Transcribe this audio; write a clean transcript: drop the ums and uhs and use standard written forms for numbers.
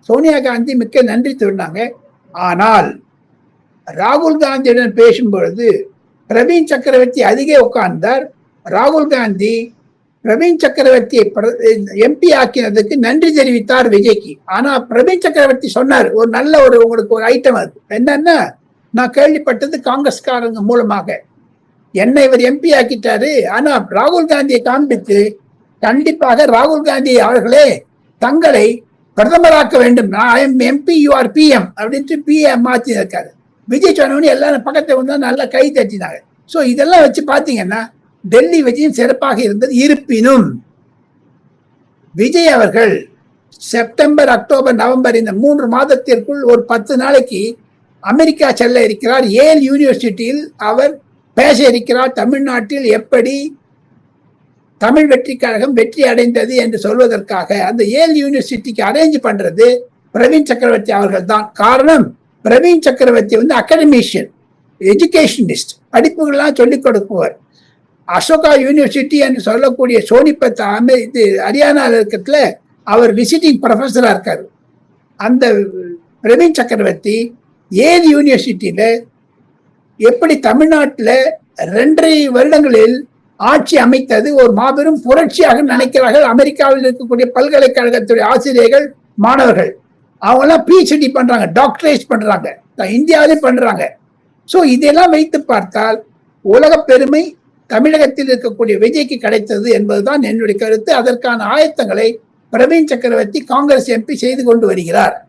சோனியா காந்தி மிக்க நன்றி சொன்னாங்க. ஆனால் ராகுல் காந்தியுடன் பேசும் பொழுது பிரவீன் சக்கரவர்த்தி அதிக உட்கார்ந்தார். ராகுல் காந்தி பிரவீன் சக்கரவர்த்தியை எம்பி ஆக்கினதுக்கு நன்றி தெரிவித்தார் விஜய்க்கு. ஆனா பிரவீன் சக்கரவர்த்தி சொன்னார் ஒரு நல்ல உங்களுக்கு ஒரு ஐட்டம். அது என்னன்னா, நான் கேள்விப்பட்டது காங்கிரஸ்காரங்க மூலமாக என்னை இவர் எம்பி ஆக்கிட்டாரு. ஆனா ராகுல் காந்தியை காண்பித்து கண்டிப்பாக ராகுல் காந்தி அவர்களே தங்களை பிரதமராக்க வேண்டும், நான் எம்பி யூ ஆர் பிஎம் அப்படின்ட்டு பிஎம் மாற்றி இருக்காரு. விஜய் சொன்னவனே எல்லாரும் பக்கத்தை வந்து நல்லா கை தட்டினாங்க. ஸோ இதெல்லாம் வச்சு பார்த்தீங்கன்னா டெல்லி விஜயம் சிறப்பாக இருந்தது. இருப்பினும் விஜய் அவர்கள் செப்டம்பர், அக்டோபர், நவம்பர் இந்த 3 மாதத்திற்குள் ஒரு 10 நாளைக்கு அமெரிக்கா செல்ல இருக்கிறார். ஏல் யூனிவர்சிட்டியில் அவர் பேச இருக்கிறார். தமிழ்நாட்டில் எப்படி தமிழ் வெற்றி கழகம் வெற்றி அடைந்தது என்று சொல்வதற்காக அந்த ஏல் யூனிவர்சிட்டிக்கு அரேஞ்ச் பண்றது பிரவீன் சக்கரவர்த்தி அவர்கள் தான். காரணம், பிரவீன் சக்கரவர்த்தி வந்து அகாடமிஷியன், எஜுகேஷனிஸ்ட், படிப்புகள்லாம் சொல்லிக் கொடுப்பவர். அசோகா யூனிவர்சிட்டி என்று சொல்லக்கூடிய சோனிபத் இது ஹரியானாவில் இருக்கிறதுல அவர் விசிட்டிங் ப்ரொஃபஸரா இருக்காரு. அந்த பிரவீன் சக்கரவர்த்தி ஏல் யூனிவர்சிட்டியில எப்படி தமிழ்நாட்டில் 2.5 வருடங்களில் ஆட்சி அமைத்தது ஒரு மாபெரும் புரட்சியாக நினைக்கிறார்கள் அமெரிக்காவில் இருக்கக்கூடிய பல்கலைக்கழகத்துடைய ஆசிரியர்கள், மாணவர்கள். அவங்கெல்லாம் பிஹெச்டி பண்றாங்க, டாக்டரேட் பண்றாங்க, இந்தியாவிலே பண்றாங்க. ஸோ இதெல்லாம் வைத்து பார்த்தால் உலக பெருமை தமிழகத்தில் இருக்கக்கூடிய விஜய்க்கு கிடைத்தது என்பதுதான் என்னுடைய கருத்து. அதற்கான ஆயத்தங்களை பிரவீன் சக்கரவர்த்தி காங்கிரஸ் எம்பி செய்து கொண்டு வருகிறார்.